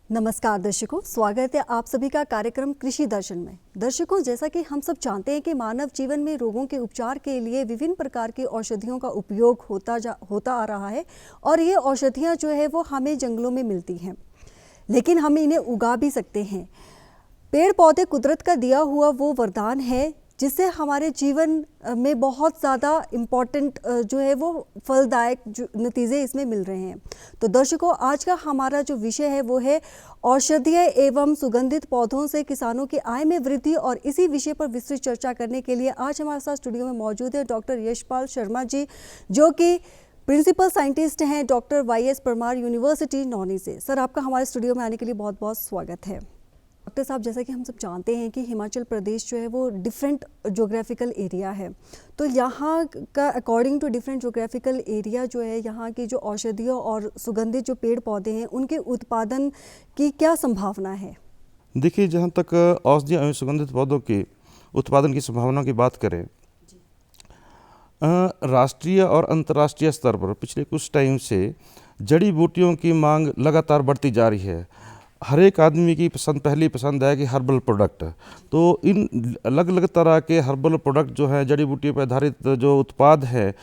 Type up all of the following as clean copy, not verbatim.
नमस्कार दर्शकों, स्वागत है आप सभी का कार्यक्रम कृषि दर्शन में। दर्शकों, जैसा कि हम सब जानते हैं कि मानव जीवन में रोगों के उपचार के लिए विभिन्न प्रकार की औषधियों का उपयोग होता आ रहा है और ये औषधियाँ जो है वो हमें जंगलों में मिलती हैं, लेकिन हम इन्हें उगा भी सकते हैं। पेड़ पौधे कुदरत का दिया हुआ वो वरदान है जिससे हमारे जीवन में बहुत ज़्यादा इम्पॉर्टेंट जो है वो फलदायक जो नतीजे इसमें मिल रहे हैं। तो दर्शकों, आज का हमारा जो विषय है वो है औषधीय एवं सुगंधित पौधों से किसानों की आय में वृद्धि। और इसी विषय पर विस्तृत चर्चा करने के लिए आज हमारे साथ स्टूडियो में मौजूद है डॉक्टर यशपाल शर्मा जी, जो कि प्रिंसिपल साइंटिस्ट हैं डॉक्टर YS परमार यूनिवर्सिटी नौनी से। सर, आपका हमारे स्टूडियो में आने के लिए बहुत बहुत स्वागत है। डॉक्टर साहब, जैसा कि हम सब जानते हैं कि हिमाचल प्रदेश जो है वो डिफरेंट ज्योग्राफिकल एरिया है, तो यहाँ का according to different geographical area जो है यहाँ की जो औषधियों और सुगंधित जो पेड़ पौधे हैं उनके उत्पादन की क्या संभावना है? देखिए, जहाँ तक औषधीय एवं सुगंधित पौधों के उत्पादन की संभावना की बात करें, राष्ट्रीय और अंतर्राष्ट्रीय स्तर पर पिछले कुछ टाइम से जड़ी बूटियों की मांग लगातार बढ़ती जा रही है। हर एक आदमी की पहली पसंद है कि हर्बल प्रोडक्ट, तो इन अलग अलग तरह के हर्बल प्रोडक्ट जो है, जड़ी बूटियों पर आधारित जो उत्पाद है,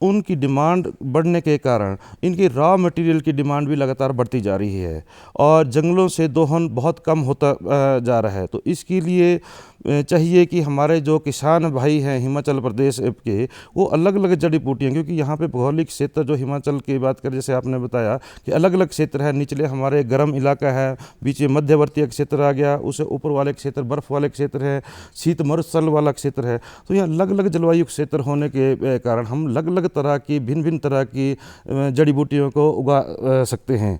उनकी डिमांड बढ़ने के कारण इनकी रॉ मटेरियल की डिमांड भी लगातार बढ़ती जा रही है और जंगलों से दोहन बहुत कम होता जा रहा है। तो इसके लिए चाहिए कि हमारे जो किसान भाई हैं हिमाचल प्रदेश के, वो अलग अलग जड़ी बूटियाँ, क्योंकि यहाँ पे भौगोलिक क्षेत्र जो हिमाचल की बात करें, जैसे आपने बताया कि अलग अलग क्षेत्र है। निचले हमारे गर्म इलाका है, बीच में मध्यवर्ती क्षेत्र आ गया, उससे ऊपर वाले क्षेत्र बर्फ़ वाले क्षेत्र है, शीत मरुस्थल वाला क्षेत्र है। तो यहाँ अलग अलग जलवायु क्षेत्र होने के कारण हम अलग अलग तरह की भिन्न तरह की जड़ी बूटियों को उगा सकते हैं।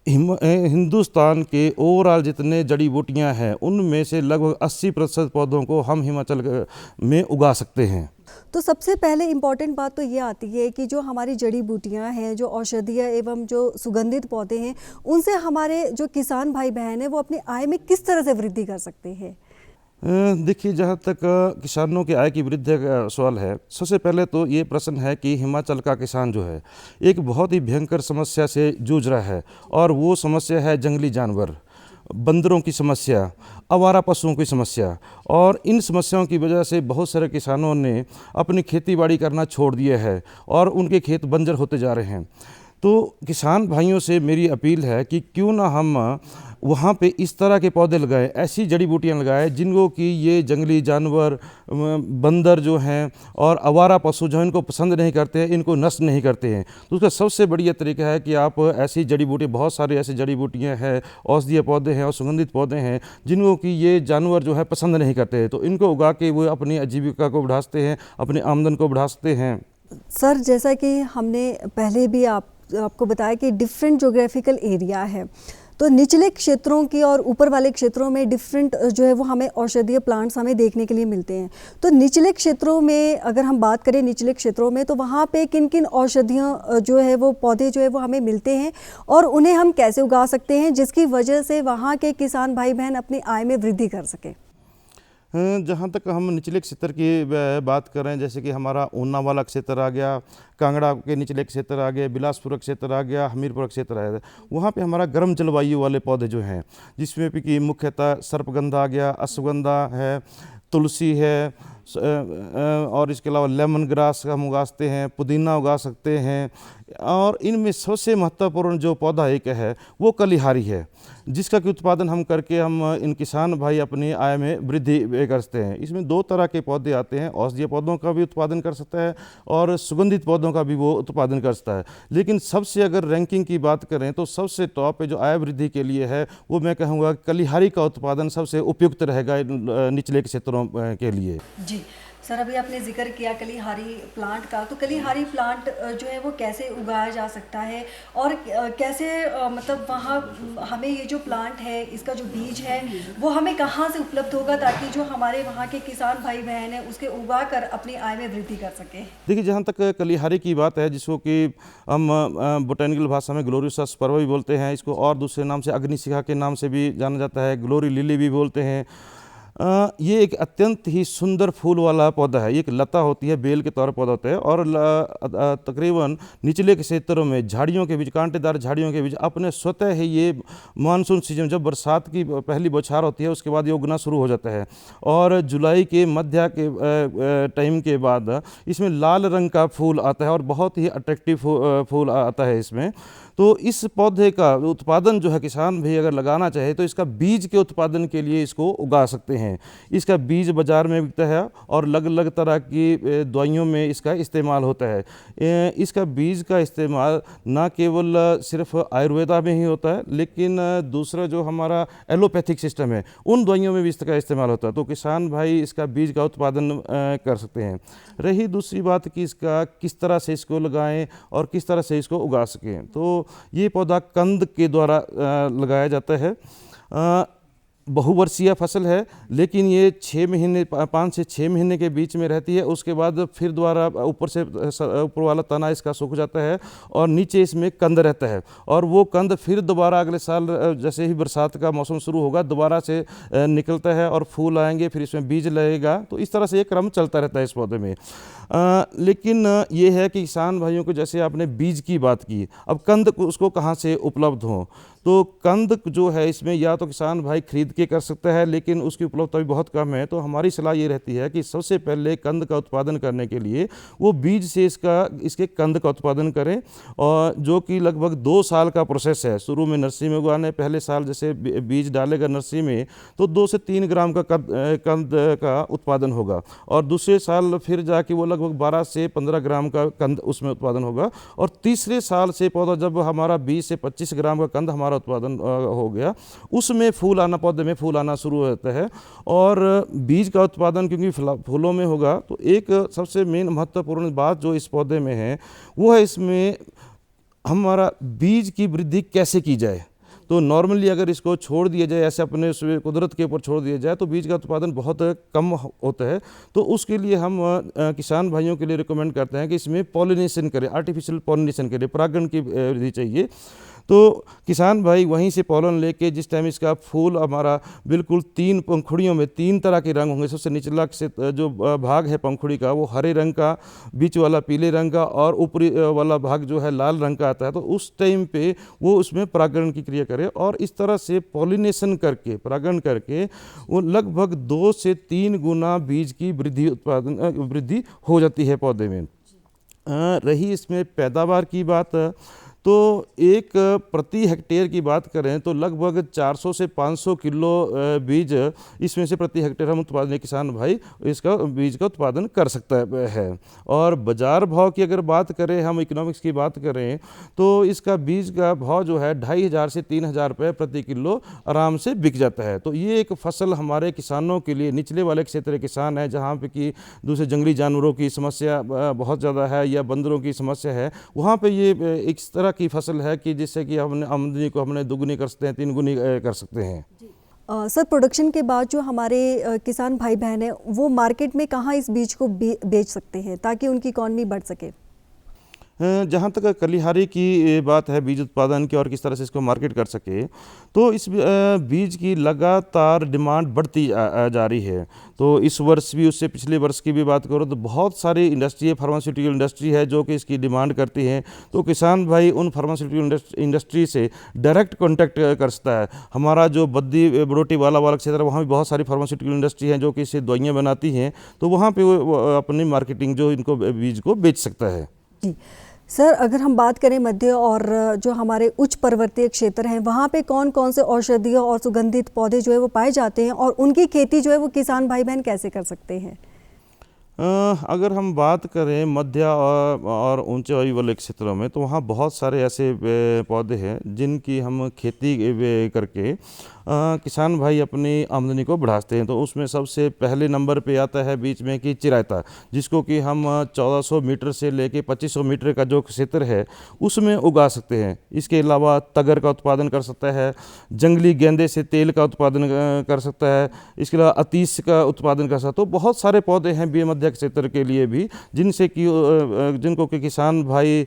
हिंदुस्तान के ओवरऑल जितने जड़ी बूटियां हैं उनमें से लगभग 80% पौधों को हम हिमाचल में उगा सकते हैं। तो सबसे पहले इम्पॉर्टेंट बात तो ये आती है कि जो हमारी जड़ी बूटियां हैं, जो औषधीय एवं जो सुगंधित पौधे हैं, उनसे हमारे जो किसान भाई बहन हैं वो अपनी आय में किस तरह से वृद्धि कर सकते हैं? देखिए, जहाँ तक किसानों की आय की वृद्धि का सवाल है, सबसे पहले तो ये प्रश्न है कि हिमाचल का किसान जो है एक बहुत ही भयंकर समस्या से जूझ रहा है और वो समस्या है जंगली जानवर, बंदरों की समस्या, आवारा पशुओं की समस्या। और इन समस्याओं की वजह से बहुत सारे किसानों ने अपनी खेती बाड़ी करना छोड़ दिया है और उनके खेत बंजर होते जा रहे हैं। तो किसान भाइयों से मेरी अपील है कि क्यों ना हम वहाँ पे इस तरह के पौधे लगाएं, ऐसी जड़ी बूटियाँ लगाएं जिनको कि ये जंगली जानवर, बंदर जो हैं और आवारा पशु जो इनको पसंद नहीं करते हैं, इनको नष्ट नहीं करते हैं। तो उसका सबसे बढ़िया तरीका है कि आप ऐसी जड़ी बूटी, बहुत सारी ऐसी जड़ी बूटियाँ हैं, औषधीय पौधे हैं और सुगंधित पौधे हैं जिनको कि ये जानवर जो है पसंद नहीं करते हैं, तो इनको उगा के वो अपनी आजीविका को बढ़ा सकते हैं, अपनी आमदन को बढ़ा सकते हैं। सर, जैसा कि हमने पहले भी आपको बताया कि डिफरेंट ज्योग्राफिकल एरिया है, तो निचले क्षेत्रों की और ऊपर वाले क्षेत्रों में डिफरेंट जो है वो हमें औषधीय प्लांट्स हमें देखने के लिए मिलते हैं। तो निचले क्षेत्रों में अगर हम बात करें, निचले क्षेत्रों में तो वहाँ पे किन किन औषधियाँ जो है वो पौधे जो है वो हमें मिलते हैं और उन्हें हम कैसे उगा सकते हैं जिसकी वजह से वहाँ के किसान भाई बहन अपनी आय में वृद्धि कर सकें? जहाँ तक हम निचले क्षेत्र की बात करें, जैसे कि हमारा ऊना वाला क्षेत्र आ गया, कांगड़ा के निचले क्षेत्र आ गए, बिलासपुर क्षेत्र आ गया, हमीरपुर क्षेत्र आ गया, वहाँ पे हमारा गर्म जलवायु वाले पौधे जो हैं, जिसमें भी कि मुख्यतः सर्पगंधा आ गया, अश्वगंधा है, तुलसी है, और इसके अलावा लेमन ग्रास हम उगा सकते हैं, पुदीना उगा सकते हैं। और इनमें सबसे महत्वपूर्ण जो पौधा एक है वो कलिहारी है, जिसका कि उत्पादन हम करके हम इन किसान भाई अपनी आय में वृद्धि कर सकते हैं। इसमें दो तरह के पौधे आते हैं, औषधीय पौधों का भी उत्पादन कर सकता है और सुगंधित पौधों का भी वो उत्पादन कर सकता है। लेकिन सबसे अगर रैंकिंग की बात करें तो सबसे टॉप पे जो आय वृद्धि के लिए है वो मैं कहूँगा कलिहारी का उत्पादन सबसे उपयुक्त रहेगा निचले क्षेत्रों के लिए। जी सर, अभी आपने जिक्र किया कलिहारी प्लांट का, तो कलिहारी प्लांट जो है वो कैसे उगाया जा सकता है और कैसे मतलब वहाँ हमें ये जो प्लांट है इसका जो बीज है वो हमें कहाँ से उपलब्ध होगा ताकि जो हमारे वहाँ के किसान भाई बहन हैं उसके उगा कर अपनी आय में वृद्धि कर सकें? देखिए, जहाँ तक कलिहारी की बात है, जिसको कि हम बोटेनिकल भाषा में ग्लोरियस पर्व भी बोलते हैं, इसको और दूसरे नाम से अग्निशिखा के नाम से भी जाना जाता है, ग्लोरी लिली भी बोलते हैं। ये एक अत्यंत ही सुंदर फूल वाला पौधा है। ये एक लता होती है, बेल के तौर पर पौधा होता है और तकरीबन निचले के क्षेत्रों में झाड़ियों के बीच, कांटेदार झाड़ियों के बीच अपने स्वतः ही ये मानसून सीजन, जब बरसात की पहली बौछार होती है उसके बाद ये उगना शुरू हो जाता है और जुलाई के मध्य के टाइम के बाद इसमें लाल रंग का फूल आता है और बहुत ही अट्रैक्टिव फूल आता है इसमें। तो इस पौधे का उत्पादन जो है किसान भी अगर लगाना चाहे तो इसका बीज के उत्पादन के लिए इसको उगा सकते हैं। इसका बीज बाज़ार में बिकता है और अलग अलग तरह की दवाइयों में इसका इस्तेमाल होता है। इसका बीज का इस्तेमाल ना केवल सिर्फ आयुर्वेदा में ही होता है, लेकिन दूसरा जो हमारा एलोपैथिक सिस्टम है उन दवाइयों में भी इसका इस्तेमाल होता है। तो किसान भाई इसका बीज का उत्पादन कर सकते हैं। रही दूसरी बात कि इसका किस तरह से इसको लगाएं और किस तरह से इसको उगा सकें, तो ये पौधा कंद के द्वारा लगाया जाता है। बहुवर्षीय फसल है, लेकिन ये 6 महीने 5 से 6 महीने के बीच में रहती है। उसके बाद फिर दोबारा ऊपर वाला तना इसका सूख जाता है और नीचे इसमें कंद रहता है और वो कंद फिर दोबारा अगले साल जैसे ही बरसात का मौसम शुरू होगा दोबारा से निकलता है और फूल आएंगे, फिर इसमें बीज लगेगा। तो इस तरह से ये क्रम चलता रहता है इस पौधे में। लेकिन ये है कि किसान भाइयों को, जैसे आपने बीज की बात की, अब कंद उसको कहाँ से उपलब्ध हो, तो कंद जो है इसमें या तो किसान भाई खरीद के कर सकता है, लेकिन उसकी उपलब्धता भी बहुत कम है। तो हमारी सलाह ये रहती है कि सबसे पहले कंद का उत्पादन करने के लिए वो बीज से इसके कंद का उत्पादन करें, और जो कि लगभग 2 साल का प्रोसेस है। शुरू में नर्सरी में उगाने, पहले साल जैसे बीज डालेगा नर्सरी में तो 2 से 3 ग्राम का कंद का उत्पादन होगा और दूसरे साल फिर जाके वो लगभग 12 से 15 ग्राम का कंद उसमें उत्पादन होगा और तीसरे साल से पौधा जब हमारा 20 से 25 ग्राम का कंद हमारा उत्पादन हो गया, उसमें फूल आना, पौधे में फूल आना शुरू होता है। और बीज का उत्पादन क्योंकि फूलों में होगा, तो एक सबसे मेन महत्वपूर्ण बात जो इस पौधे में है वो है इसमें हमारा बीज की वृद्धि कैसे की जाए। तो नॉर्मली अगर इसको छोड़ दिया जाए, ऐसे अपने कुदरत के ऊपर छोड़ दिया जाए, तो बीज का उत्पादन बहुत कम होता है। तो उसके लिए हम किसान भाइयों के लिए रिकमेंड करते हैं कि इसमें पॉलिनेशन करें, आर्टिफिशियल पॉलिनेशन करें, परागण की वृद्धि चाहिए। तो किसान भाई वहीं से पॉलन लेके, जिस टाइम इसका फूल हमारा बिल्कुल 3 पंखुड़ियों में 3 तरह के रंग होंगे। सबसे निचला से जो भाग है पंखुड़ी का वो हरे रंग का, बीच वाला पीले रंग का और ऊपरी वाला भाग जो है लाल रंग का आता है। तो उस टाइम पे वो उसमें परागण की क्रिया करे और इस तरह से पॉलिनेशन करके, परागण करके वो लगभग 2 से 3 गुना बीज की वृद्धि हो जाती है पौधे में। रही इसमें पैदावार की बात, तो एक प्रति हेक्टेयर की बात करें तो लगभग 400 से 500 किलो बीज इसमें से प्रति हेक्टेयर हम उत्पादन, किसान भाई इसका बीज का उत्पादन कर सकता है। और बाज़ार भाव की अगर बात करें, हम इकोनॉमिक्स की बात करें, तो इसका बीज का भाव जो है 2500 से 3000 रुपये प्रति किलो आराम से बिक जाता है। तो ये एक फसल हमारे किसानों के लिए, निचले वाले क्षेत्र के किसान है जहाँ पे कि दूसरे जंगली जानवरों की समस्या बहुत ज़्यादा है या बंदरों की समस्या है, वहाँ पे ये एक तरह की फसल है कि जिससे कि हमने आमदनी को हमने दुगुनी कर सकते हैं, 3 गुनी कर सकते हैं। सर, प्रोडक्शन के बाद जो हमारे किसान भाई बहन हैं वो मार्केट में कहाँ इस बीज को बेच सकते हैं ताकि उनकी इकॉनमी बढ़ सके? जहाँ तक कलिहारी की बात है बीज उत्पादन की और किस तरह से इसको मार्केट कर सके, तो इस बीज की लगातार डिमांड बढ़ती जा रही है। तो इस वर्ष भी, उससे पिछले वर्ष की भी बात करो तो बहुत सारी इंडस्ट्री है, फार्मास्यूटिकल इंडस्ट्री है जो कि इसकी डिमांड करती है। तो किसान भाई उन फार्मास्यूटिकल इंडस्ट्री से डायरेक्ट कॉन्टैक्ट कर सकता है। हमारा जो बद्दी बड़ोटी वाला क्षेत्र है वहाँ भी बहुत सारी फार्मास्यूटिकल इंडस्ट्री हैं जो कि इससे दवाइयाँ बनाती हैं, तो वहाँ पर वो अपनी मार्केटिंग जो इनको बीज को बेच सकता है। जी सर, अगर हम बात करें मध्य और जो हमारे उच्च पर्वतीय क्षेत्र हैं, वहाँ पे कौन कौन से औषधीय और सुगंधित पौधे जो है वो पाए जाते हैं और उनकी खेती जो है वो किसान भाई बहन कैसे कर सकते हैं? अगर हम बात करें मध्य और ऊंचे वायु वाले क्षेत्रों में, तो वहाँ बहुत सारे ऐसे पौधे हैं जिनकी हम खेती करके किसान भाई अपनी आमदनी को बढ़ाते हैं। तो उसमें सबसे पहले नंबर पे आता है बीच में कि चिरायता, जिसको कि हम 1400 मीटर से लेके 2500 मीटर का जो क्षेत्र है उसमें उगा सकते हैं। इसके अलावा तगर का उत्पादन कर सकता है, जंगली गेंदे से तेल का उत्पादन कर सकता है, इसके अलावा अतीस का उत्पादन कर सकता है। तो बहुत सारे पौधे हैं मध्य औषधीय क्षेत्र के लिए भी, जिनसे कि जिनको कि किसान भाई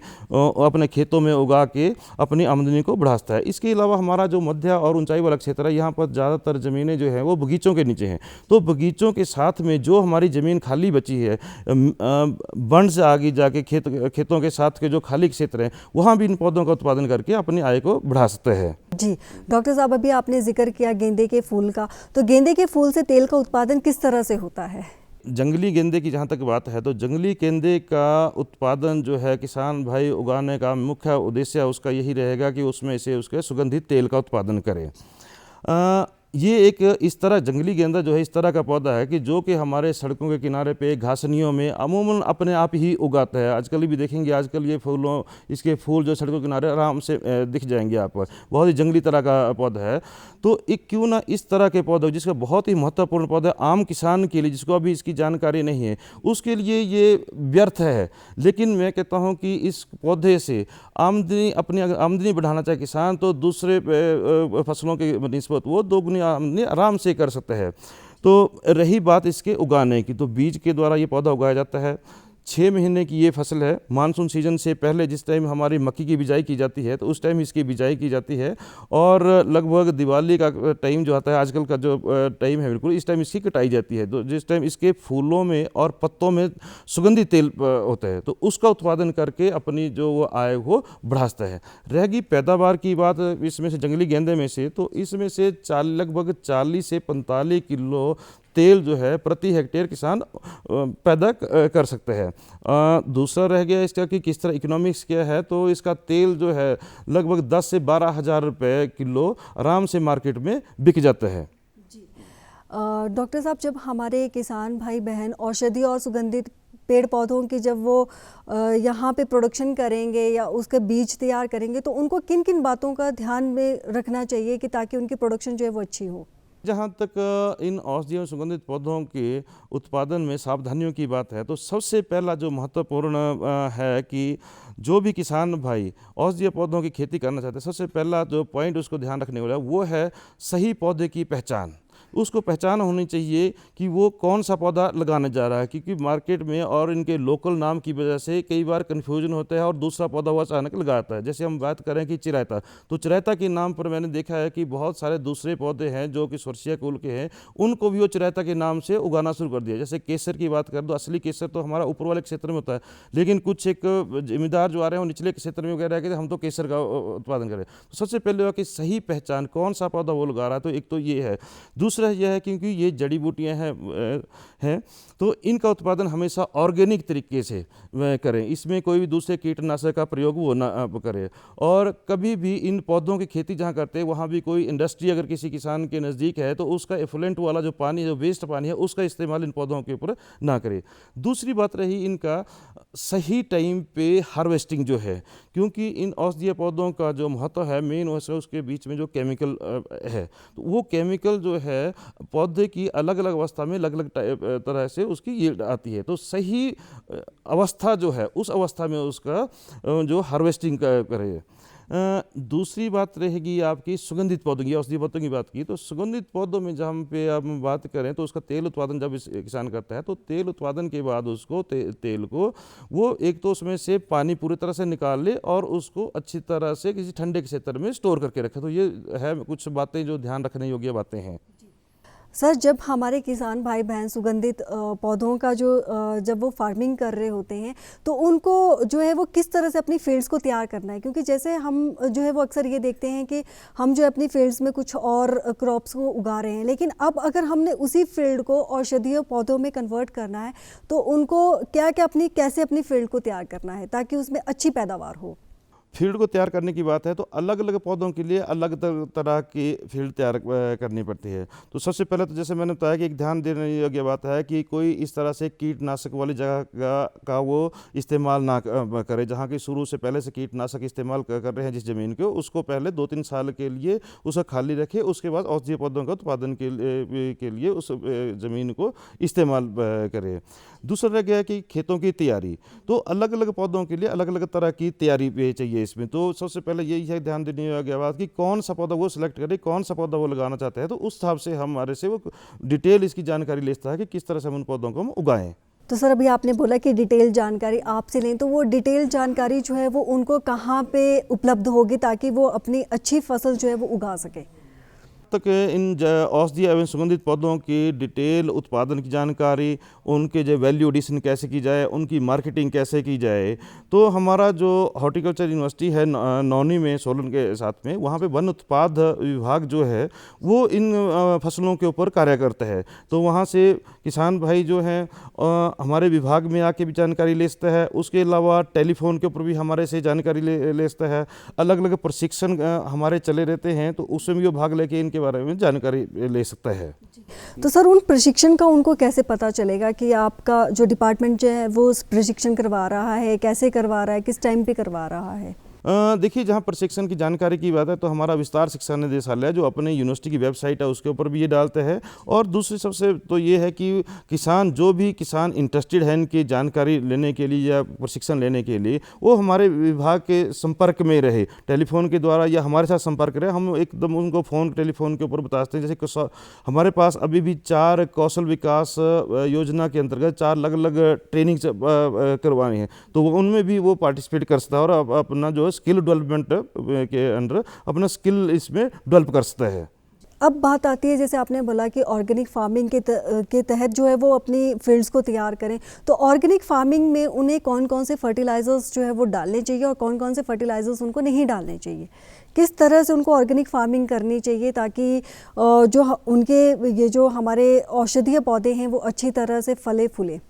अपने खेतों में उगा के अपनी आमदनी को बढ़ाता है। इसके अलावा हमारा जो मध्य और ऊंचाई वाला क्षेत्र है, यहाँ पर ज़्यादातर ज़मीनें जो हैं वो बगीचों के नीचे हैं। तो बगीचों के साथ में जो हमारी ज़मीन खाली बची है, वन से आगे जाके खेतों के साथ के जो खाली क्षेत्र हैं, वहाँ भी इन पौधों का उत्पादन करके अपनी आय को बढ़ा सकते हैं। जी डॉक्टर साहब, अभी आपने जिक्र किया गेंदे के फूल का, तो गेंदे के फूल से तेल का उत्पादन किस तरह से होता है? जंगली गेंदे की जहाँ तक बात है, तो जंगली गेंदे का उत्पादन जो है किसान भाई उगाने का मुख्य उद्देश्य उसका यही रहेगा कि उसमें से उसके सुगंधित तेल का उत्पादन करें। ये एक इस तरह जंगली गेंदा जो है इस तरह का पौधा है कि जो कि हमारे सड़कों के किनारे पे घासनियों में अमूमन अपने आप ही उगाता है। आजकल भी देखेंगे, आजकल ये इसके फूल जो सड़कों के किनारे आराम से दिख जाएंगे आपको। बहुत ही जंगली तरह का पौधा है। तो एक क्यों ना इस तरह के पौधे, जिसका बहुत ही महत्वपूर्ण पौधा आम किसान के लिए, जिसको अभी इसकी जानकारी नहीं है, उसके लिए ये व्यर्थ है। लेकिन मैं कहता हूँ कि इस पौधे से अपनी आमदनी बढ़ाना चाहे किसान, तो दूसरे फसलों के निस्बत वो दोगुनी आमदनी आराम से कर सकते हैं। तो रही बात इसके उगाने की, तो बीज के द्वारा ये पौधा उगाया जाता है। 6 महीने की ये फसल है। मानसून सीजन से पहले जिस टाइम हमारी मक्की की बिजाई की जाती है, तो उस टाइम इसकी बिजाई की जाती है। और लगभग दिवाली का टाइम जो आता है, आजकल का जो टाइम है, बिल्कुल इस टाइम इसकी कटाई जाती है। तो जिस टाइम इसके फूलों में और पत्तों में सुगंधित तेल होता है, तो उसका उत्पादन करके अपनी जो वो आय को बढ़ाता है। रहेगी पैदावार की बात इसमें से, जंगली गेंदे में से, तो इसमें से लगभग 40 से 45 किलो तेल जो है प्रति हेक्टेयर किसान पैदा कर सकते हैं। दूसरा रह गया इसका कि किस तरह इकोनॉमिक्स क्या है, तो इसका तेल जो है लगभग 10 से 12 हज़ार रुपये किलो आराम से मार्केट में बिक जाता है। डॉक्टर साहब, जब हमारे किसान भाई बहन औषधि और सुगंधित पेड़ पौधों की जब वो यहाँ पे प्रोडक्शन करेंगे या उसके बीज तैयार करेंगे, तो उनको किन किन बातों का ध्यान में रखना चाहिए कि ताकि उनकी प्रोडक्शन जो है वो अच्छी हो? जहाँ तक इन औषधीय और सुगंधित पौधों के उत्पादन में सावधानियों की बात है, तो सबसे पहला जो महत्वपूर्ण है कि जो भी किसान भाई औषधीय पौधों की खेती करना चाहते हैं, सबसे पहला जो पॉइंट उसको ध्यान रखने वाला वो है सही पौधे की पहचान। उसको पहचान होनी चाहिए कि वो कौन सा पौधा लगाने जा रहा है, क्योंकि मार्केट में और इनके लोकल नाम की वजह से कई बार कन्फ्यूजन होता है और दूसरा पौधा वो अचानक लगाता है। जैसे हम बात करें कि चिरायता, तो चिरायता के नाम पर मैंने देखा है कि बहुत सारे दूसरे पौधे हैं जो कि सोरसिया कुल के हैं, उनको भी वो चिरायता के नाम से उगाना शुरू कर दिया। जैसे केसर की बात कर दो, असली केसर तो हमारा ऊपर वाले क्षेत्र में होता है, लेकिन कुछ एक जिम्मेदार जो आ रहे हैं वो निचले क्षेत्र में वगैरह कि हम तो केसर का उत्पादन करें। तो सबसे पहले हुआ कि सही पहचान, कौन सा पौधा वो लगा रहा है, तो एक तो ये है। दूसरा यह है क्योंकि ये जड़ी बूटियां हैं तो इनका उत्पादन हमेशा ऑर्गेनिक तरीके से करें, इसमें कोई भी दूसरे कीटनाशक का प्रयोग वो ना करें। और कभी भी इन पौधों की खेती जहाँ करते हैं वहाँ भी कोई इंडस्ट्री अगर किसी किसान के नज़दीक है, तो उसका एफुलेंट वाला जो पानी, जो वेस्ट पानी है, उसका इस्तेमाल इन पौधों के ऊपर ना करें। दूसरी बात रही इनका सही टाइम पे हार्वेस्टिंग जो है, क्योंकि इन औषधीय पौधों का जो महत्व है मेन उसके बीच में जो केमिकल है, तो वो केमिकल जो है पौधे की अलग अलग अवस्था में अलग अलग तरह से उसकी यील्ड आती है। तो सही अवस्था जो है उस अवस्था में उसका जो हार्वेस्टिंग करें। दूसरी बात रहेगी आपकी सुगंधित पौधों की, औषधीय पौधों की बात की, तो सुगंधित पौधों में जब हम पे आप बात करें तो उसका तेल उत्पादन जब किसान करता है, तो तेल उत्पादन के बाद उसको तेल को वो एक तो उसमें से पानी पूरी तरह से निकाल ले और उसको अच्छी तरह से किसी ठंडे क्षेत्र में स्टोर करके रखे। तो ये है कुछ बातें जो ध्यान रखने योग्य बातें हैं। सर, जब हमारे किसान भाई बहन सुगंधित पौधों का जब वो फार्मिंग कर रहे होते हैं, तो उनको जो है वो किस तरह से अपनी फील्ड्स को तैयार करना है, क्योंकि जैसे हम जो है वो अक्सर ये देखते हैं कि हम जो है अपनी फील्ड्स में कुछ और क्रॉप्स को उगा रहे हैं, लेकिन अब अगर हमने उसी फील्ड को औषधीय पौधों में कन्वर्ट करना है, तो उनको कैसे अपनी फील्ड को तैयार करना है ताकि उसमें अच्छी पैदावार हो? फील्ड को तैयार करने की बात है तो अलग अलग पौधों के लिए अलग तरह की फील्ड तैयार करनी पड़ती है। तो सबसे पहले तो जैसे मैंने बताया कि एक ध्यान देने योग्य बात है कि कोई इस तरह से कीटनाशक वाली जगह का वो इस्तेमाल ना करे, जहाँ की शुरू से पहले से कीटनाशक इस्तेमाल कर रहे हैं जिस ज़मीन को, उसको पहले 2-3 साल के लिए उसका खाली रखे, उसके बाद औषधीय पौधों का उत्पादन के लिए उस ज़मीन को इस्तेमाल करें। दूसरा रह गया कि खेतों की तैयारी, तो अलग अलग पौधों के लिए अलग अलग तरह की तैयारी चाहिए इसमें। तो सबसे पहले यही है ध्यान देने योग्य बात कि कौन सा पौधा वो सिलेक्ट करे, कौन सा पौधा वो लगाना चाहते हैं, तो उस हिसाब से हमारे से वो डिटेल इसकी जानकारी लेता है कि किस तरह से हम उन पौधों को हम उगाएं। तो सर अभी आपने बोला कि डिटेल जानकारी आपसे लें, तो वो डिटेल जानकारी जो है वो उनको कहाँ पे उपलब्ध होगी ताकि वो अपनी अच्छी फसल जो है वो उगा सके? तक इन औषधीय एवं सुगंधित पौधों की डिटेल उत्पादन की जानकारी, उनके जो वैल्यू एडिशन कैसे की जाए, उनकी मार्केटिंग कैसे की जाए, तो हमारा जो हॉर्टिकल्चर यूनिवर्सिटी है नौनी में सोलन के साथ में, वहाँ पे वन उत्पाद विभाग जो है वो इन फसलों के ऊपर कार्य करता है। तो वहाँ से किसान भाई जो हैं हमारे विभाग में आके भी जानकारी ले सकता है। उसके अलावा टेलीफोन के ऊपर भी हमारे से जानकारी ले सकता है। अलग अलग प्रशिक्षण हमारे चले रहते हैं, तो उसमें भी वो भाग लेके इनके बारे में जानकारी ले सकता है। तो सर उन प्रशिक्षण का उनको कैसे पता चलेगा कि आपका जो डिपार्टमेंट जो है वो प्रशिक्षण करवा रहा है, कैसे करवा रहा है, किस टाइम पे करवा रहा है? देखिए, जहाँ प्रशिक्षण की जानकारी की बात है तो हमारा विस्तार शिक्षा निदेशालय जो अपने यूनिवर्सिटी की वेबसाइट है उसके ऊपर भी ये डालते हैं। और दूसरी सबसे तो ये है कि जो भी किसान इंटरेस्टेड है इनकी जानकारी लेने के लिए या प्रशिक्षण लेने के लिए, वो हमारे विभाग के संपर्क में रहे, टेलीफोन के द्वारा या हमारे साथ संपर्क रहे। हम एकदम उनको टेलीफोन के ऊपर बताते हैं। जैसे हमारे पास अभी भी 4 कौशल विकास योजना के अंतर्गत 4 अलग अलग ट्रेनिंग करवानी है, तो उनमें भी वो पार्टिसिपेट कर सकता है और अपना जो स्किल डेवलपमेंट के अंडर अपना स्किल इसमें डेवलप कर सकता है। अब बात आती है, जैसे आपने बोला कि ऑर्गेनिक फार्मिंग के तहत जो है वो अपनी फील्ड्स को तैयार करें, तो ऑर्गेनिक फार्मिंग में उन्हें कौन कौन से फर्टिलाइजर्स जो है वो डालने चाहिए और कौन कौन से फर्टिलाइजर्स उनको नहीं डालने चाहिए? किस तरह से उनको ऑर्गेनिक फार्मिंग करनी चाहिए ताकि जो उनके ये जो हमारे औषधीय पौधे हैं वो अच्छी तरह से फले फूले?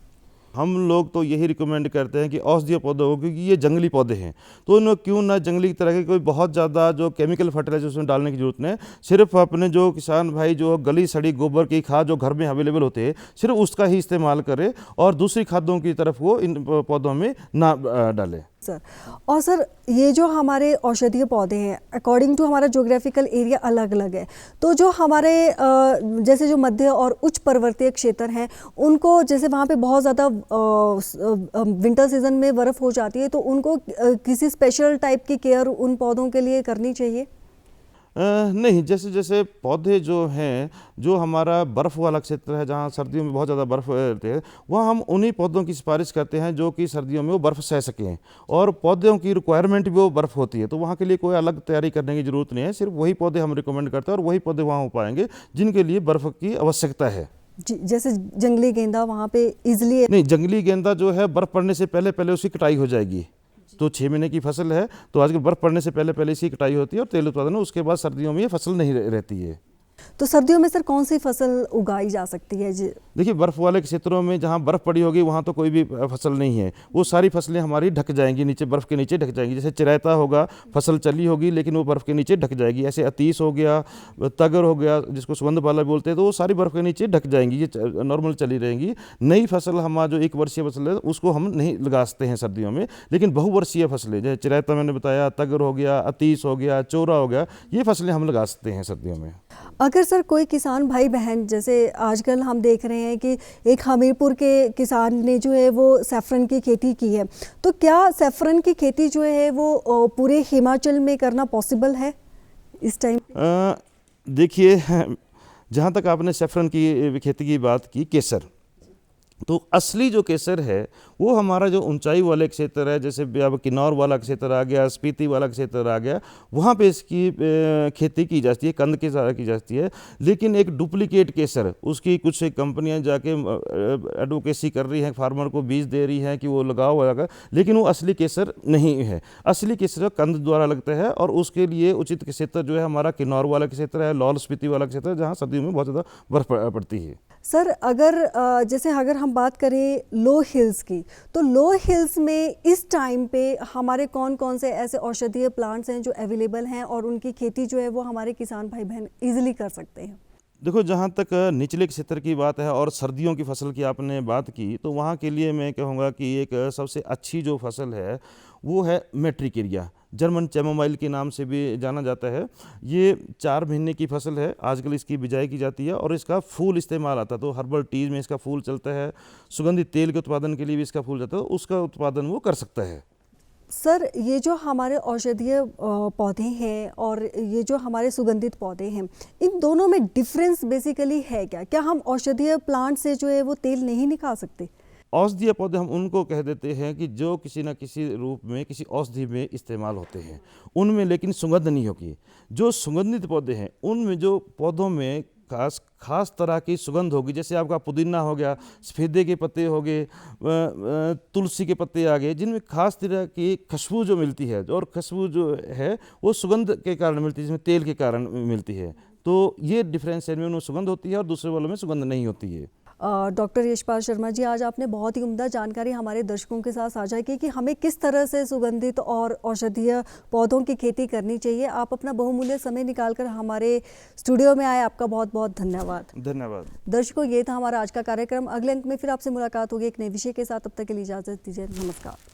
हम लोग तो यही रिकमेंड करते हैं कि औषधीय पौधों को, क्योंकि ये जंगली पौधे हैं, तो उन्हें क्यों ना जंगली तरह के कोई बहुत ज़्यादा जो केमिकल फर्टिलाइजर उसमें डालने की जरूरत नहीं। सिर्फ अपने जो किसान भाई जो गली सड़ी गोबर की खाद जो घर में अवेलेबल होते हैं, सिर्फ उसका ही इस्तेमाल करें और दूसरी खादों की तरफ वो इन पौधों में ना डालें। सर, और सर ये जो हमारे औषधीय पौधे हैं अकॉर्डिंग टू हमारा ज्योग्राफिकल एरिया अलग अलग है, तो जो हमारे जैसे जो मध्य और उच्च पर्वतीय क्षेत्र हैं उनको, जैसे वहाँ पे बहुत ज़्यादा विंटर सीजन में बर्फ़ हो जाती है, तो उनको किसी स्पेशल टाइप की केयर उन पौधों के लिए करनी चाहिए? नहीं, जैसे जैसे पौधे जो हैं, जो हमारा बर्फ़ वाला क्षेत्र है जहाँ सर्दियों में बहुत ज़्यादा बर्फ़ रहती है, वहाँ हम उन्हीं पौधों की सिफारिश करते हैं जो कि सर्दियों में वो बर्फ़ सह सकें, और पौधों की रिक्वायरमेंट भी वो बर्फ़ होती है, तो वहाँ के लिए कोई अलग तैयारी करने की ज़रूरत नहीं है। सिर्फ वही पौधे हम रिकमेंड करते हैं और वही पौधे वहाँ हो पाएंगे जिनके लिए बर्फ़ की आवश्यकता है। जी, जैसे जंगली गेंदा वहाँ पे इजीली नहीं, जंगली गेंदा जो है बर्फ़ पड़ने से पहले पहले उसकी कटाई हो जाएगी। तो 6 महीने की फसल है, तो आजकल बर्फ़ पड़ने से पहले पहले इसकी कटाई होती है और तेल उत्पादन, उसके बाद सर्दियों में ये फसल नहीं रहती है। तो सर्दियों में सर कौन सी फसल उगाई जा सकती है जी? देखिए, बर्फ़ वाले क्षेत्रों में जहाँ बर्फ़ पड़ी होगी वहाँ तो कोई भी फसल नहीं है, वो सारी फसलें हमारी ढक जाएंगी, नीचे बर्फ़ के नीचे ढक जाएंगी। जैसे चिरायता होगा, फसल चली होगी लेकिन वो बर्फ़ के नीचे ढक जाएगी। ऐसे अतीस हो गया, तगर हो गया जिसको सुगंध वाला बोलते हैं, तो वो सारी बर्फ़ के नीचे ढक जाएंगी, ये नॉर्मल चली रहेंगी। नई फसल हमारा जो 1 वर्षीय फसल है उसको हम नहीं लगा सकते हैं सर्दियों में, लेकिन बहुवर्षीय फसलें जैसे चिरायता मैंने बताया, तगर हो गया, अतीस हो गया, चौरा हो गया, ये फसलें हम लगा सकते हैं सर्दियों में। अगर सर कोई किसान भाई बहन, जैसे आजकल हम देख रहे हैं कि एक हमीरपुर के किसान ने जो है वो सैफरन की खेती की है, तो क्या सैफरन की खेती जो है वो पूरे हिमाचल में करना पॉसिबल है इस टाइम? देखिए, जहाँ तक आपने सैफरन की खेती की बात की, केसर, तो असली जो केसर है वो हमारा जो ऊंचाई वाले क्षेत्र है, जैसे अब किन्नौर वाला क्षेत्र आ गया, स्पीति वाला क्षेत्र आ गया, वहाँ पे इसकी खेती की जाती है, कंद के साथ की जाती है। लेकिन एक डुप्लीकेट केसर, उसकी कुछ कंपनियां जाके एडवोकेसी कर रही हैं, फार्मर को बीज दे रही हैं कि वो लगाओ लगा, लेकिन वो असली केसर नहीं है। असली केसर कंद द्वारा लगता है और उसके लिए उचित क्षेत्र जो है हमारा किन्नौर वाला क्षेत्र है, लाहौल स्पीति वाला क्षेत्र है, जहाँ सर्दियों में बहुत ज़्यादा बर्फ पड़ती है। सर अगर हम बात करें लो हिल्स की, तो लो हिल्स में इस टाइम पे हमारे कौन कौन से ऐसे औषधीय प्लांट्स हैं जो अवेलेबल हैं और उनकी खेती जो है वो हमारे किसान भाई बहन इजीली कर सकते हैं? देखो, जहाँ तक निचले क्षेत्र की बात है और सर्दियों की फसल की आपने बात की, तो वहाँ के लिए मैं कहूँगा कि एक सबसे अच्छी जो फसल है वो है मैट्रिकेरिया, जर्मन चैमोमाइल के नाम से भी जाना जाता है। ये 4 महीने की फसल है, आजकल इसकी बिजाई की जाती है और इसका फूल इस्तेमाल आता है, तो हर्बल टीज में इसका फूल चलता है, सुगंधित तेल के उत्पादन के लिए भी इसका फूल जाता है, उसका उत्पादन वो कर सकता है। सर ये जो हमारे औषधीय पौधे हैं और ये जो हमारे सुगंधित पौधे हैं, इन दोनों में डिफरेंस बेसिकली है क्या? क्या हम औषधीय प्लांट से जो है वो तेल नहीं निकाल सकते? औषधीय पौधे हम उनको कह देते हैं कि जो किसी न किसी रूप में किसी औषधि में इस्तेमाल होते हैं, उनमें लेकिन सुगंध नहीं होगी। जो सुगंधित पौधे हैं उनमें जो पौधों में खास तरह की सुगंध होगी, जैसे आपका पुदीना हो गया, सफ़ेदे के पत्ते हो गए, तुलसी के पत्ते आ गए, जिनमें खास तरह की खुशबू जो मिलती है, और खुशबू जो है वो सुगंध के कारण मिलती है, जिसमें तेल के कारण मिलती है। तो ये डिफरेंस है, इनमें सुगंध होती है और दूसरे वालों में सुगंध नहीं होती है। डॉक्टर यशपाल शर्मा जी, आज आपने बहुत ही उम्दा जानकारी हमारे दर्शकों के साथ साझा की कि हमें किस तरह से सुगंधित और औषधीय पौधों की खेती करनी चाहिए। आप अपना बहुमूल्य समय निकालकर हमारे स्टूडियो में आए, आपका बहुत बहुत धन्यवाद। धन्यवाद। दर्शकों, ये था हमारा आज का कार्यक्रम। अगले अंक में फिर आपसे मुलाकात होगी एक नए विषय के साथ। तब तक के लिए इजाज़त दीजिए। नमस्कार।